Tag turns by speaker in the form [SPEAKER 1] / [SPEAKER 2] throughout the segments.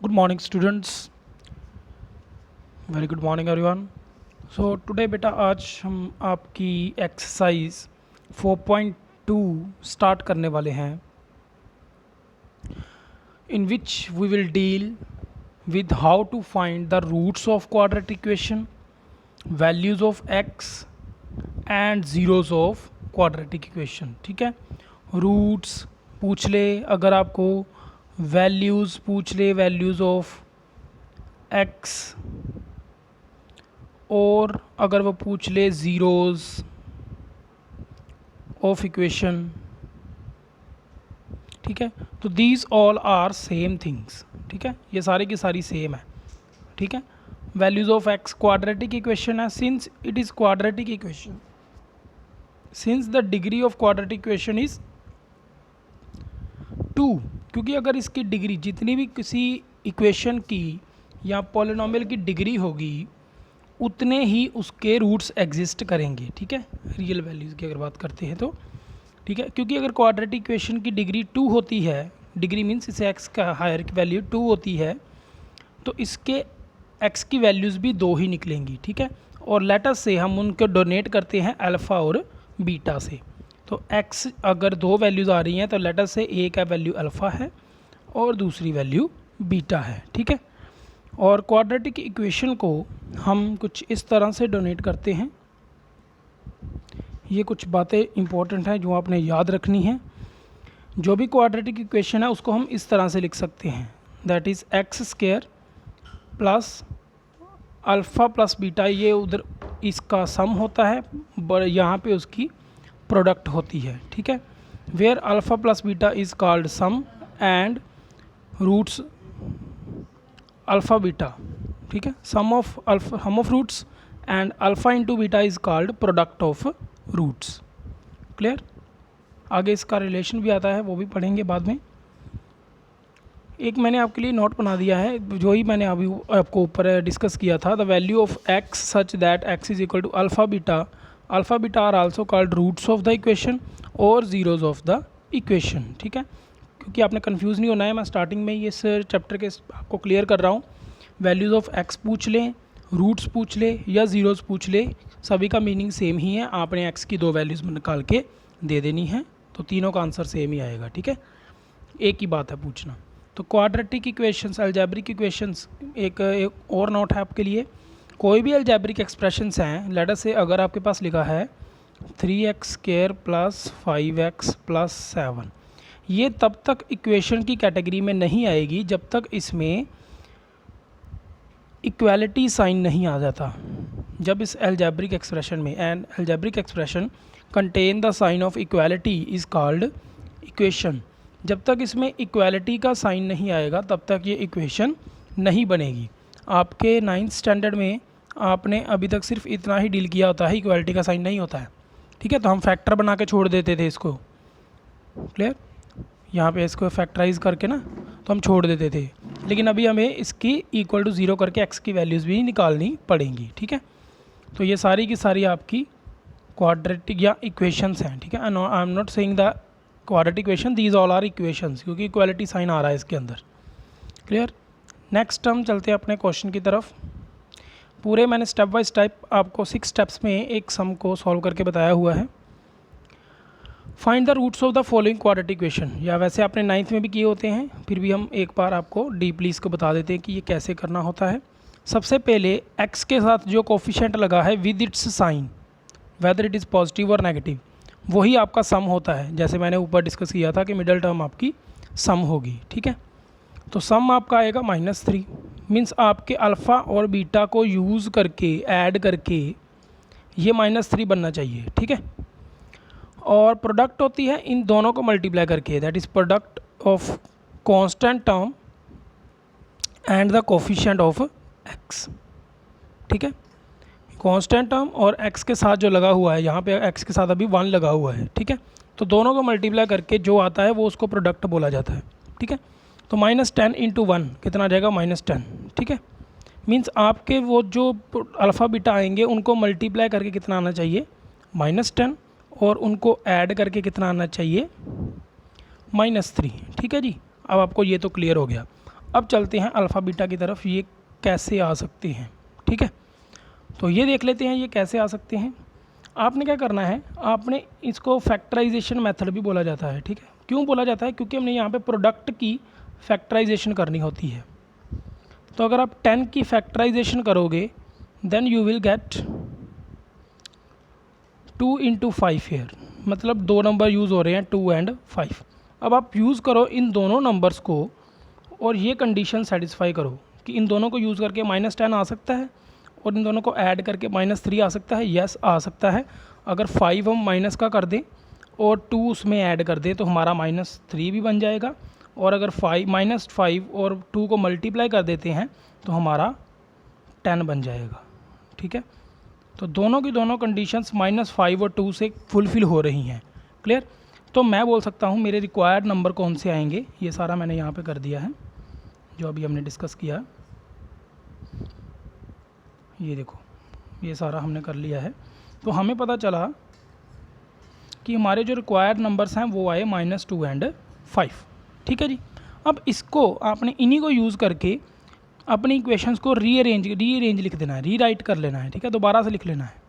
[SPEAKER 1] Good morning students. Very good morning everyone. So today बेटा आज हम आपकी एक्सरसाइज 4.2 स्टार्ट करने वाले हैं, in which we will deal with how to find the roots of quadratic equation, values of x and zeros of quadratic equation. ठीक है, roots पूछ ले अगर आपको, वैल्यूज़ पूछ ले, वैल्यूज़ ऑफ x, और अगर वो पूछ ले ज़ीरोज़ ऑफ इक्वेशन. ठीक है, तो these all are same things. ठीक है, ये सारी की सारी सेम है. ठीक है, values of x quadratic equation है. Since it is quadratic equation, since the degree of quadratic equation is 2, क्योंकि अगर इसकी डिग्री जितनी भी किसी इक्वेशन की या पॉलिनोमियल की डिग्री होगी उतने ही उसके रूट्स एग्जिस्ट करेंगे. ठीक है, रियल वैल्यूज़ की अगर बात करते हैं तो. ठीक है, क्योंकि अगर क्वाड्रेटिक इक्वेशन की डिग्री 2 होती है, डिग्री मीन्स इसे x का हायर की वैल्यू 2 होती है, तो इसके x की वैल्यूज़ भी 2 ही निकलेंगी. ठीक है, और लेटर से हम उनको डोनेट करते हैं अल्फ़ा और बीटा से. तो x अगर 2 वैल्यूज़ आ रही हैं तो लेटर से एक है वैल्यू अल्फ़ा है और दूसरी वैल्यू बीटा है. ठीक है, और क्वाड्रेटिक इक्वेशन को हम कुछ इस तरह से डोनेट करते हैं. ये कुछ बातें इंपॉर्टेंट हैं जो आपने याद रखनी है. जो भी क्वाड्रेटिक इक्वेशन है उसको हम इस तरह से लिख सकते हैं, that is x square plus alpha plus beta, ये उधर इसका सम होता है, यहाँ पे उसकी प्रोडक्ट होती है. ठीक है, where alpha plus beta is called sum and roots alpha beta. ठीक है, sum of roots and alpha into beta is called product of roots. Clear? आगे इसका रिलेशन भी आता है, वो भी पढ़ेंगे बाद में. एक मैंने आपके लिए नोट बना दिया है, जो ही मैंने अभी आपको ऊपर डिस्कस किया था. The value of x such that x is equal to alpha beta are also called roots of the equation और ज़ीरोज़ ऑफ द इक्वेशन. ठीक है, क्योंकि आपने कंफ्यूज नहीं होना है, मैं स्टार्टिंग में ही इस चैप्टर के आपको क्लियर कर रहा हूँ. वैल्यूज़ ऑफ एक्स पूछ लें, रूट्स पूछ ले या ज़ीरोज़ पूछ ले, सभी का मीनिंग सेम ही है. आपने एक्स की 2 वैल्यूज़ निकाल के दे देनी है, तो तीनों का आंसर सेम ही आएगा. ठीक है, एक ही बात है पूछना. तो क्वाड्रेटिक इक्वेशंस, अलजेब्रिक इक्वेशंस, एक और नोट है आपके लिए. कोई भी अलजेब्रिक एक्सप्रेशंस हैं, लेटर से अगर आपके पास लिखा है 3x square plus 5x plus 7, ये तब तक इक्वेशन की कैटेगरी में नहीं आएगी जब तक इसमें इक्वालिटी साइन नहीं आ जाता. जब इस अलजेब्रिक एक्सप्रेशन में, and algebraic expression contain the sign of equality is called equation. जब तक इसमें इक्वालिटी का साइन नहीं आएगा तब तक ये इक्वेशन नहीं बनेगी. आपके 9th स्टैंडर्ड में आपने अभी तक सिर्फ इतना ही डील किया होता है, इक्वालिटी का साइन नहीं होता है. ठीक है, तो हम फैक्टर बना के छोड़ देते थे इसको. क्लियर? यहाँ पे इसको फैक्टराइज करके ना तो हम छोड़ देते थे, लेकिन अभी हमें इसकी इक्वल टू 0 करके x की वैल्यूज़ भी निकालनी पड़ेंगी. ठीक है, तो ये सारी की सारी आपकी क्वाड्रेटिक या इक्वेशंस हैं. ठीक है, I am not saying the quadratic equation, these all are equations, क्योंकि इक्वालिटी साइन आ रहा है इसके अंदर. क्लियर? नेक्स्ट हम चलते हैं अपने क्वेश्चन की तरफ. पूरे मैंने स्टेप बाय स्टेप आपको 6 स्टेप्स में एक सम को सॉल्व करके बताया हुआ है. Find the roots of the following quadratic equation, या वैसे आपने 9th में भी किए होते हैं, फिर भी हम एक बार आपको डीपली इसको बता देते हैं कि ये कैसे करना होता है. सबसे पहले x के साथ जो कोफिशिएंट लगा है with its sign, whether it is positive और नेगेटिव, वही आपका सम होता है. जैसे मैंने ऊपर डिस्कस किया था कि मिडल टर्म आपकी सम होगी. ठीक है, तो सम आपका आएगा -3, मीन्स आपके अल्फ़ा और बीटा को यूज़ करके, ऐड करके ये -3 बनना चाहिए. ठीक है, और प्रोडक्ट होती है इन दोनों को मल्टीप्लाई करके, that is product of constant term and the coefficient of x. ठीक है, कांस्टेंट टर्म और x के साथ जो लगा हुआ है, यहाँ पे x के साथ अभी 1 लगा हुआ है. ठीक है, तो दोनों को मल्टीप्लाई करके जो आता है वो उसको प्रोडक्ट बोला जाता है. ठीक है, तो -10 इंटू 1 कितना आ जाएगा? -10. ठीक है, मीन्स आपके वो जो अल्फ़ा बीटा आएंगे उनको मल्टीप्लाई करके कितना आना चाहिए? -10, और उनको ऐड करके कितना आना चाहिए? -3. ठीक है जी, अब आपको ये तो क्लियर हो गया. अब चलते हैं अल्फ़ा बीटा की तरफ, ये कैसे आ सकते हैं। ठीक है, तो ये देख लेते हैं ये कैसे आ सकते हैं। आपने क्या करना है, आपने इसको फैक्टराइजेशन मेथड भी बोला जाता है। ठीक है, क्यों बोला जाता है, क्योंकि हमने यहाँ पे प्रोडक्ट की फैक्टराइजेशन करनी होती है। तो अगर आप 10 की फैक्टराइजेशन करोगे then you will get 2 into 5 here, मतलब दो नंबर यूज़ हो रहे हैं 2 एंड 5। अब आप यूज़ करो इन दोनों नंबर्स को और ये कंडीशन सेटिस्फाई करो कि इन दोनों को यूज़ करके -10 आ सकता है और इन दोनों को ऐड करके -3 आ सकता है। यस, आ सकता है। अगर 5 हम माइनस का कर दें और 2 उसमें ऐड कर दें तो हमारा -3 भी बन जाएगा। और अगर -5 और 2 को मल्टीप्लाई कर देते हैं तो हमारा 10 बन जाएगा। ठीक है, तो दोनों की दोनों कंडीशंस -5 और 2 से फुलफ़िल हो रही हैं। क्लियर, तो मैं बोल सकता हूँ मेरे रिक्वायर्ड नंबर कौन से आएंगे। ये सारा मैंने यहाँ पे कर दिया है जो अभी हमने डिस्कस किया। ये देखो, ये सारा हमने कर लिया है। तो हमें पता चला कि हमारे जो रिक्वायर्ड नंबर्स हैं वो आए -2 एंड 5। ठीक है जी, अब इसको आपने इन्हीं को यूज़ करके अपनी इक्वेशंस को रीअरेंज लिख देना है, रीराइट कर लेना है। ठीक है, दोबारा से लिख लेना है।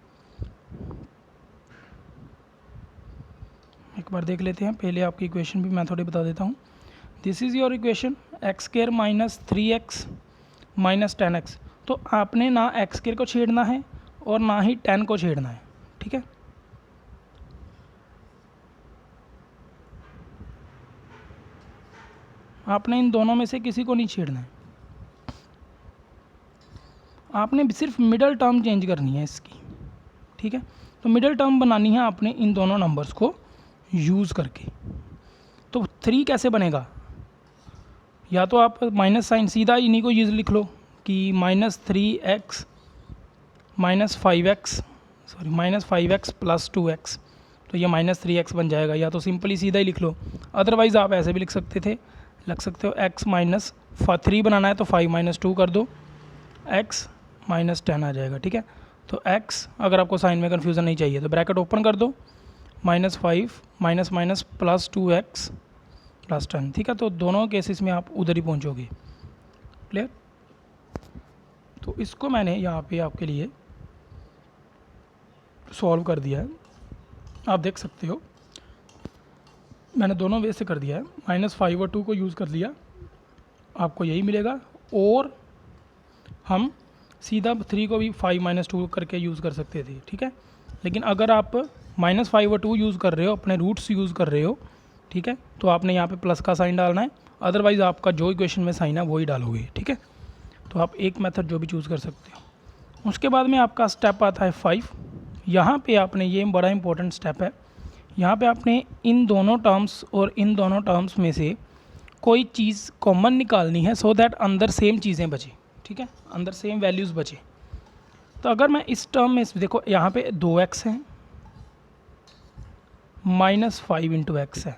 [SPEAKER 1] एक बार देख लेते हैं, पहले आपकी इक्वेशन भी मैं थोड़ी बता देता हूँ। This is your equation x² -3x -10x। तो आपने ना x² को छेड़ना है और ना ही 10 को छेड़ना है। ठीक है, आपने इन दोनों में से किसी को नहीं छेड़ना है। आपने सिर्फ मिडल टर्म चेंज करनी है इसकी। ठीक है, तो मिडल टर्म बनानी है आपने इन दोनों नंबर्स को यूज़ करके। तो 3 कैसे बनेगा, या तो आप माइनस साइन सीधा इन्हीं को यूज़ लिख लो कि -3x -5x प्लस 2x, तो ये -3x बन जाएगा। या तो सिंपली सीधा ही लिख लो, अदरवाइज़ आप ऐसे भी लिख सकते हो x -3 बनाना है तो 5 - 2 कर दो, x -10 आ जाएगा। ठीक है, तो x, अगर आपको साइन में कन्फ्यूज़न नहीं चाहिए तो ब्रैकेट ओपन कर दो, -5 प्लस 2x प्लस 10। ठीक है, तो दोनों केसेस में आप उधर ही पहुंचोगे। क्लियर, तो इसको मैंने यहाँ पे आपके लिए सॉल्व कर दिया है। आप देख सकते हो मैंने दोनों वे से कर दिया है। -5 और 2 को यूज़ कर लिया, आपको यही मिलेगा। और हम सीधा 3 को भी 5 - 2 करके यूज़ कर सकते थे। ठीक है, लेकिन अगर आप -5 और 2 यूज़ कर रहे हो, अपने रूट्स यूज़ कर रहे हो, ठीक है, तो आपने यहाँ पे प्लस का साइन डालना है, अदरवाइज़ आपका जो इक्वेशन में साइन है वही डालोगे। ठीक है, तो आप एक मेथड जो भी चूज़ कर सकते हो। उसके बाद में आपका स्टेप आता है 5। यहाँ पे आपने, ये बड़ा इंपॉर्टेंट स्टेप है, यहाँ पे आपने इन दोनों टर्म्स और इन दोनों टर्म्स में से कोई चीज़ कॉमन निकालनी है सो दैट अंदर सेम चीज़ें बचे। ठीक है, अंदर सेम वैल्यूज़ बचे। तो अगर मैं इस टर्म में देखो, यहाँ पे 2x है, -5 इंटू x है,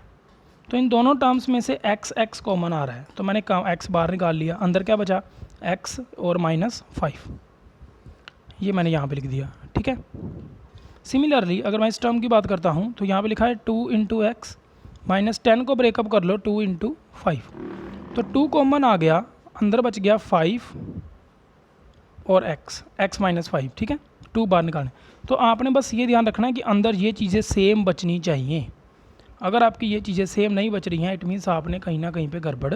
[SPEAKER 1] तो इन दोनों टर्म्स में से x कॉमन आ रहा है, तो मैंने x बाहर निकाल लिया, अंदर क्या बचा, x और -5, ये मैंने यहाँ पे लिख दिया। ठीक है, सिमिलरली अगर मैं इस टर्म की बात करता हूँ तो यहाँ पे लिखा है 2 इंटू एक्स, -10 को ब्रेकअप कर लो 2 इंटू 5, तो 2 कॉमन आ गया, अंदर बच गया 5 और x -5। ठीक है, 2 बाहर निकालने। तो आपने बस ये ध्यान रखना है कि अंदर ये चीज़ें सेम बचनी चाहिए। अगर आपकी ये चीज़ें सेम नहीं बच रही हैं, इट मीन्स आपने कहीं ना कहीं पे गड़बड़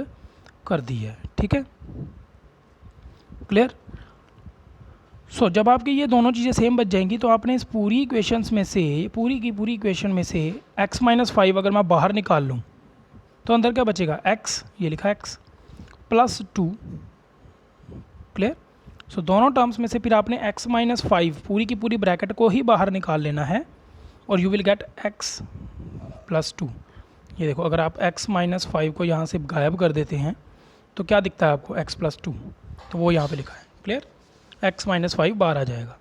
[SPEAKER 1] कर दी है। ठीक है, क्लियर। सो जब आपकी ये दोनों चीज़ें सेम बच जाएंगी तो आपने इस पूरी इक्वेशंस में से, पूरी की पूरी इक्वेशन में से x -5 अगर मैं बाहर निकाल लूँ तो अंदर क्या बचेगा, x, ये लिखा x प्लस 2। क्लियर। सो दोनों टर्म्स में से फिर आपने x -5 पूरी की पूरी ब्रैकेट को ही बाहर निकाल लेना है और you will gate x plus 2। ये देखो, अगर आप x -5 को यहाँ से गायब कर देते हैं तो क्या दिखता है आपको, x प्लस 2, तो वो यहाँ पे लिखा है। क्लियर, x -5 बाहर आ जाएगा।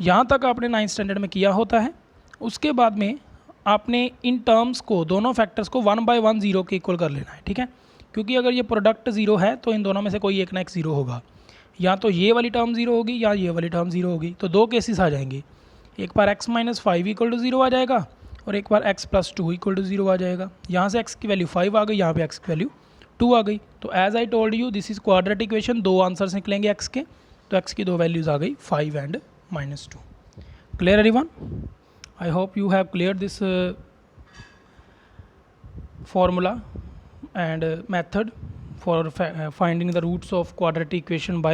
[SPEAKER 1] यहाँ तक आपने 9th स्टैंडर्ड में किया होता है। उसके बाद में आपने इन टर्म्स को, दोनों फैक्टर्स को 1 by 1 0 के इक्वल कर लेना है। ठीक है, क्योंकि अगर ये प्रोडक्ट 0 है तो इन दोनों में से कोई एक ना एक 0 होगा, या तो ये वाली टर्म 0 होगी या ये वाली टर्म 0 होगी। तो दो केसेस आ जाएंगे, एक बार x -5 इक्वल टू 0 आ जाएगा और एक बार x प्लस 2 इक्वल टू 0 आ जाएगा। यहाँ से x की वैल्यू 5 आ गई, यहाँ पे x की वैल्यू 2 आ गई। तो as I told you this is quadratic equation, 2 answers निकलेंगे x के, तो x की 2 वैल्यूज़ आ गई 5 and -2। Clear everyone? I hope you have clear this formula and method for finding the roots of quadratic equation by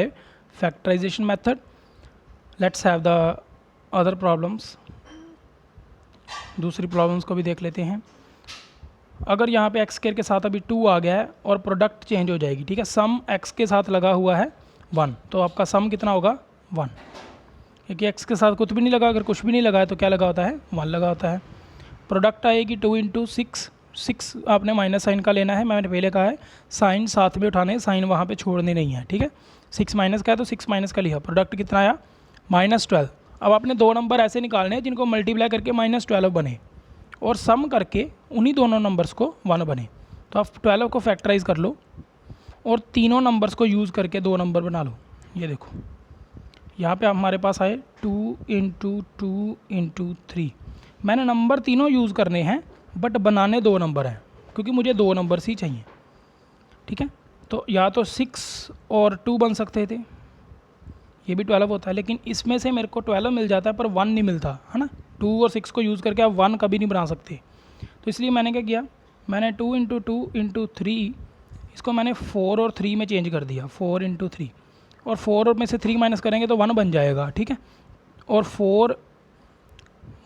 [SPEAKER 1] factorization method. Let's have the other problems. दूसरी problems को भी देख लेते हैं। अगर यहाँ पे एक्स स्क्वायर के साथ अभी 2 आ गया है और प्रोडक्ट चेंज हो जाएगी, ठीक है, सम एक्स के साथ लगा हुआ है 1, तो आपका सम कितना होगा 1, क्योंकि एक्स के साथ कुछ भी नहीं लगा, अगर कुछ भी नहीं लगा है तो क्या लगा होता है 1 लगा होता है। प्रोडक्ट आएगी 2 × 6, 6 आपने माइनस साइन का लेना है, मैंने पहले कहा है साइन साथ में उठाने, साइन वहाँ पे छोड़ने नहीं है, ठीक है। 6 माइनस का है तो 6 माइनस का लिखा, प्रोडक्ट कितना आया -12। अब आपने 2 नंबर ऐसे निकालने हैं जिनको मल्टीप्लाई करके -12 बने और सम करके उन्हीं दोनों नंबर्स को 1 बने। तो आप 12 को फैक्टराइज कर लो और तीनों नंबर्स को यूज़ करके 2 नंबर बना लो। ये देखो यहाँ पे हमारे पास आए 2 × 2 × 3, मैंने नंबर तीनों यूज़ करने हैं बट बनाने 2 नंबर हैं, क्योंकि मुझे 2 नंबर्स ही चाहिए, ठीक है। तो या तो 6 और 2 बन सकते थे, ये भी 12 होता है, लेकिन इसमें से मेरे को 12 मिल जाता है पर 1 नहीं मिलता है ना। 2 और 6 को यूज़ करके आप 1 कभी नहीं बना सकते, तो इसलिए मैंने क्या किया, मैंने 2 × 2 × 3 इसको मैंने 4 और 3 में चेंज कर दिया, 4 × 3, और 4 में से 3 माइनस करेंगे तो 1 बन जाएगा, ठीक है। और 4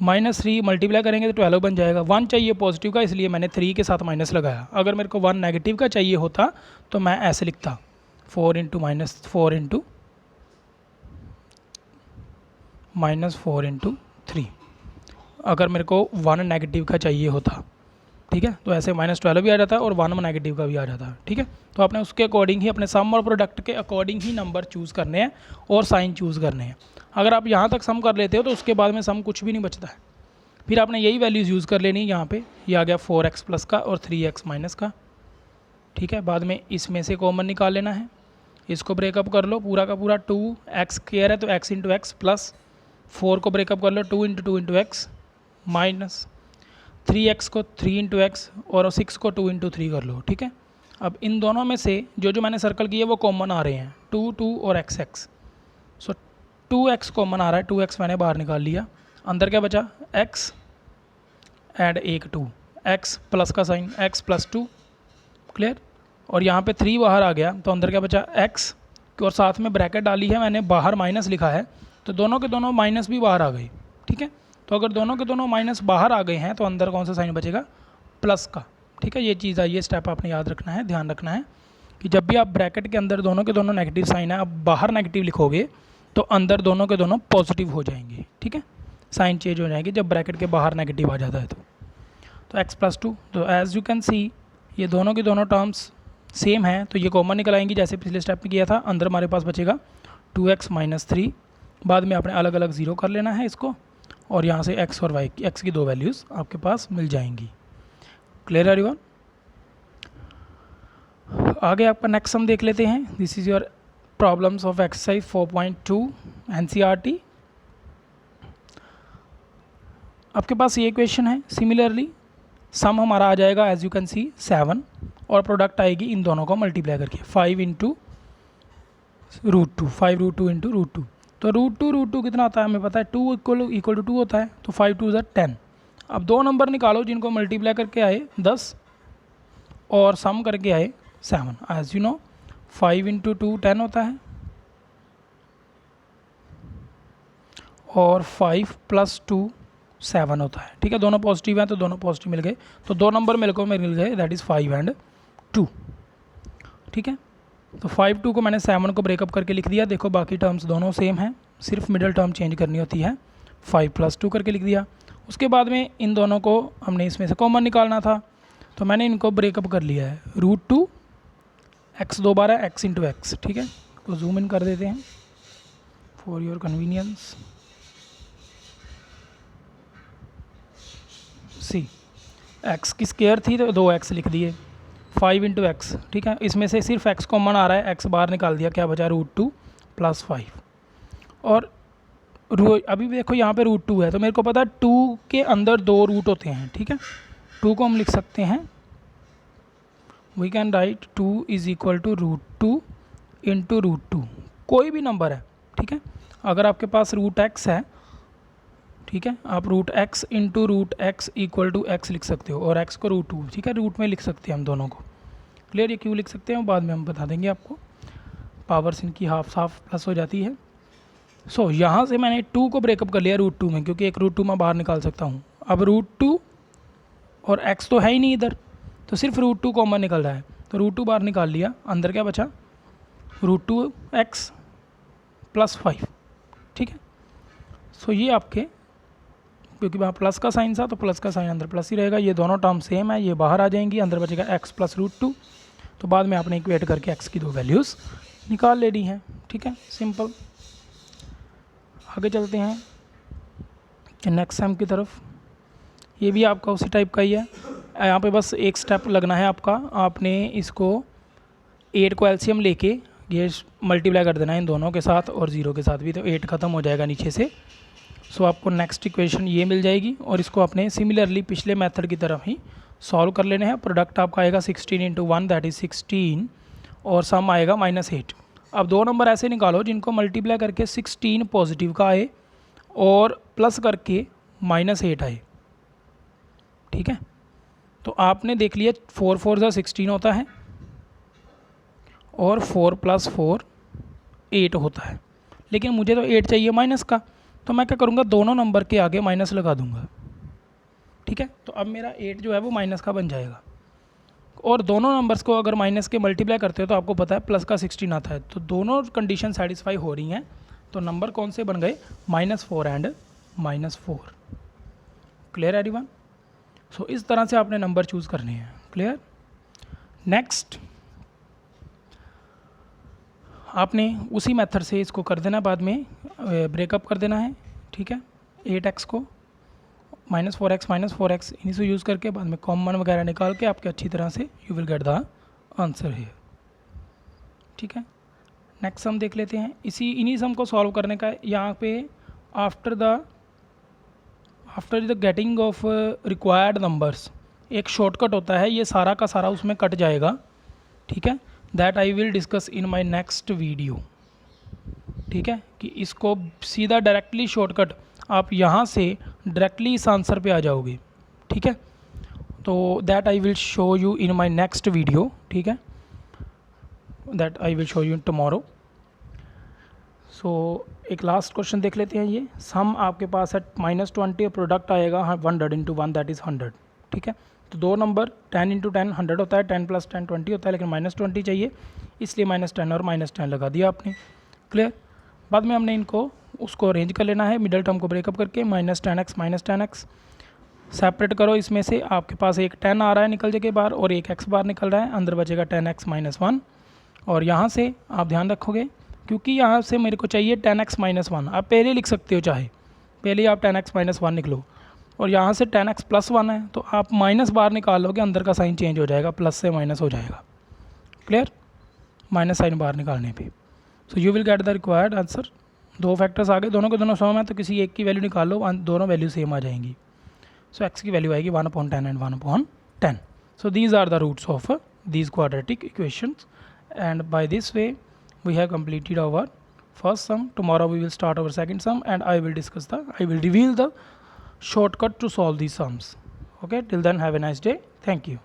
[SPEAKER 1] - 3 मल्टीप्लाई करेंगे तो 12 बन जाएगा। 1 चाहिए पॉजिटिव का, इसलिए मैंने 3 के साथ माइनस लगाया। अगर मेरे को 1 नेगेटिव का चाहिए होता तो मैं ऐसे लिखता 4 × -3, अगर मेरे को 1 नेगेटिव का चाहिए होता, ठीक है, तो ऐसे -12 भी आ जाता है और 1 नेगेटिव का भी आ जाता है, ठीक है। तो आपने उसके अकॉर्डिंग ही, अपने सम और प्रोडक्ट के अकॉर्डिंग ही नंबर चूज़ करने हैं और साइन चूज़ करने हैं। अगर आप यहाँ तक सम कर लेते हो तो उसके बाद में सम कुछ भी नहीं बचता है, फिर आपने यही वैल्यूज़ यूज़ कर लेनी। यहाँ पे ये आ गया 4x प्लस का और 3x माइनस का, ठीक है। बाद में इसमें से कॉमन निकाल लेना है, इसको ब्रेकअप कर लो पूरा का पूरा, 2x स्क्वायर है तो x × x प्लस 4 को ब्रेकअप कर लो 2 × 2 × x माइनस 3x को 3 × x और 6 को 2 × 3 कर लो, ठीक है। अब इन दोनों में से जो मैंने सर्कल किए वो कॉमन आ रहे हैं, 2 2 और x। सो 2x कॉमन आ रहा है, 2x मैंने बाहर निकाल लिया, अंदर क्या बचा x एंड एक 2, x प्लस का साइन x + 2, क्लियर। और यहाँ पे 3 बाहर आ गया तो अंदर क्या बचा x, और साथ में ब्रैकेट डाली है मैंने, बाहर माइनस लिखा है, तो दोनों के दोनों माइनस भी बाहर आ गए, ठीक है। तो अगर दोनों के दोनों माइनस बाहर आ गए हैं तो अंदर कौन सा साइन बचेगा, प्लस का, ठीक है। ये चीज़ ये स्टेप आपने याद रखना है, ध्यान रखना है कि जब भी आप ब्रैकेट के अंदर दोनों के दोनों नेगेटिव साइन है, आप बाहर नेगेटिव लिखोगे तो अंदर दोनों के दोनों पॉजिटिव हो जाएंगे, ठीक है। साइन चेंज हो जाएगी जब ब्रैकेट के बाहर नेगेटिव आ जाता है तो x + 2। तो एज़ यू कैन सी ये दोनों के दोनों टर्म्स सेम हैं, तो ये कॉमन निकल आएंगी जैसे पिछले स्टेप में किया था। अंदर हमारे पास बचेगा 2x - 3, बाद में आपने अलग अलग 0 कर लेना है इसको, और यहाँ से x और y x की 2 वैल्यूज़ आपके पास मिल जाएंगी। Clear everyone? आगे आपका नेक्स्ट सम देख लेते हैं। This is your problems of exercise 4.2 NCERT। आपके पास ये क्वेश्चन है, सिमिलरली सम हमारा आ जाएगा एज यू कैन सी 7, और प्रोडक्ट आएगी इन दोनों को मल्टीप्लाई करके 5 × √2, 5 √2 × √2। तो √2 कितना आता है हमें पता है, 2 = 2 होता है, तो 5 2 = 10। अब 2 नंबर निकालो जिनको मल्टीप्लाई करके आए 10 और सम करके आए 7। एज यू नो 5 × 2 10 होता है, और 5 + 2 7 होता है, ठीक है। दोनों पॉजिटिव हैं तो दोनों पॉजिटिव मिल गए, तो 2 नंबर मेरे को मिल गए, दैट इज़ 5 एंड 2, ठीक है। तो 5 2 को मैंने 7 को ब्रेकअप करके लिख दिया। देखो बाकी टर्म्स दोनों सेम हैं, सिर्फ मिडल टर्म चेंज करनी होती है, 5 + 2 करके लिख दिया। उसके बाद में इन दोनों को हमने इसमें से कॉमन निकालना था, तो मैंने इनको ब्रेकअप कर लिया है, √2 x 2 बार है, x × x, ठीक है। तो जूम इन कर देते हैं for your convenience. See x की स्क्वायर थी तो 2x लिख दिए, 5 × x, ठीक है। इसमें से सिर्फ x कॉमन आ रहा है, x बाहर निकाल दिया, क्या बचा √2 + 5। और अभी भी देखो यहाँ पे √2 है, तो मेरे को पता है 2 के अंदर 2 रूट होते हैं, ठीक है। 2 को हम लिख सकते हैं we can write 2 is equal to √2 into √2, कोई भी नंबर है, ठीक है। अगर आपके पास √x है, ठीक है, आप √x into √x equal to x लिख सकते हो, और x को √2, ठीक है, रूट में लिख सकते हैं हम दोनों को। क्लियर? ये क्यों लिख सकते हैं बाद में हम बता देंगे आपको, पावर्स इनकी हाफ प्लस हो जाती है। सो यहाँ से मैंने 2 को ब्रेकअप कर लिया √2 में, क्योंकि एक √2 मैं बाहर निकाल सकता हूँ। अब √2 और x तो है ही नहीं इधर, तो सिर्फ √2 कॉमन निकल रहा है, तो √2 बाहर निकाल लिया, अंदर क्या बचा, √2x प्लस 5, ठीक है। सो ये आपके, क्योंकि वहाँ प्लस का साइन था तो प्लस का साइन अंदर प्लस ही रहेगा, ये दोनों टर्म सेम है, ये बाहर आ जाएंगी, अंदर बचेगा x प्लस √2। तो बाद में आपने इक्वेट करके x की दो वैल्यूज़ निकाल लेनी है, ठीक है, सिंपल। आगे चलते हैं नेक्स्ट सम की तरफ। ये भी आपका उसी टाइप का ही है, यहाँ पे बस एक स्टेप लगना है आपका, आपने इसको 8 को एलसीएम लेके ये मल्टीप्लाई कर देना है इन दोनों के साथ और 0 के साथ भी, तो 8 ख़त्म हो जाएगा नीचे से। सो आपको नेक्स्ट इक्वेशन ये मिल जाएगी, और इसको आपने सिमिलरली पिछले मेथड की तरफ ही सॉल्व कर लेने हैं। प्रोडक्ट आपका आएगा 16 × 1 दैट इज़ 16, और सम आएगा -8। अब दो नंबर ऐसे निकालो जिनको मल्टीप्लाई करके 16 पॉजिटिव का आए और प्लस करके -8 आए, ठीक है। तो आपने देख लिया 4 4 ज़ा 16 होता है, और 4 + 4 8 होता है, लेकिन मुझे तो 8 चाहिए माइनस का, तो मैं क्या करूँगा, दोनों नंबर के आगे माइनस लगा दूंगा, ठीक है। तो अब मेरा 8 जो है वो माइनस का बन जाएगा, और दोनों नंबर्स को अगर माइनस के मल्टीप्लाई करते हो तो आपको पता है प्लस का 16 आता है, तो दोनों कंडीशन सेटिस्फाई हो रही हैं। तो नंबर कौन से बन गए, -4 एंड -4। Clear everyone? सो इस तरह से आपने नंबर चूज़ करने हैं। क्लियर? नेक्स्ट आपने उसी मेथड से इसको कर देना, बाद में ब्रेकअप कर देना है, ठीक है। 8x को -4x इन्हीं से यूज़ करके बाद में कॉमन वगैरह निकाल के आपके अच्छी तरह से you will get the answer है, ठीक है। नेक्स्ट सम देख लेते हैं। इन्हीं सम को सॉल्व करने का यहाँ पे after the getting off required numbers एक शॉर्टकट होता है, ये सारा का सारा उसमें कट जाएगा, ठीक है। That I will discuss in my next video, ठीक है, कि इसको सीधा डायरेक्टली शॉर्टकट आप यहाँ से डायरेक्टली इस आंसर पे आ जाओगे, ठीक है। तो that I will show you in my next video, ठीक है, that I will show you tomorrow. So एक लास्ट क्वेश्चन देख लेते हैं। ये सम आपके पास है -20 और प्रोडक्ट आएगा 100 × 1 दैट इज़ 100, ठीक है। तो दो नंबर 10 × 10 100 होता है, 10 + 10 20 होता है, लेकिन -20 चाहिए, इसलिए -10 और -10 लगा दिया आपने। क्लियर? बाद में हमने इनको उसको अरेंज कर लेना है, मिडल टर्म को ब्रेकअप करके -10x सेपरेट करो। इसमें से आपके पास एक 10 आ रहा है निकल के बाहर, और एक x बाहर निकल रहा है, अंदर बचेगा 10x - 1। और यहाँ से आप ध्यान रखोगे, क्योंकि यहाँ से मेरे को चाहिए 10x - 1, आप पहले लिख सकते हो, चाहे पहले आप 10x - 1 निकलो, और यहाँ से 10x + 1 है, तो आप माइनस बाहर निकाल लोगे, अंदर का साइन चेंज हो जाएगा, प्लस से माइनस हो जाएगा। क्लियर? माइनस साइन बाहर निकालने पे। So you will get the required answer. दो फैक्टर्स आ गए, दोनों के दोनों सम है, तो किसी एक की वैल्यू निकाल लो, दोनों वैल्यू सेम आ जाएंगी। सो x की वैल्यू आएगी 1/10 and 1/10। So these are the roots of these quadratic equations, and by this way we have completed our first sum. Tomorrow we will start our second sum, and I will reveal the shortcut to solve these sums. Okay, till then have a nice day. Thank you.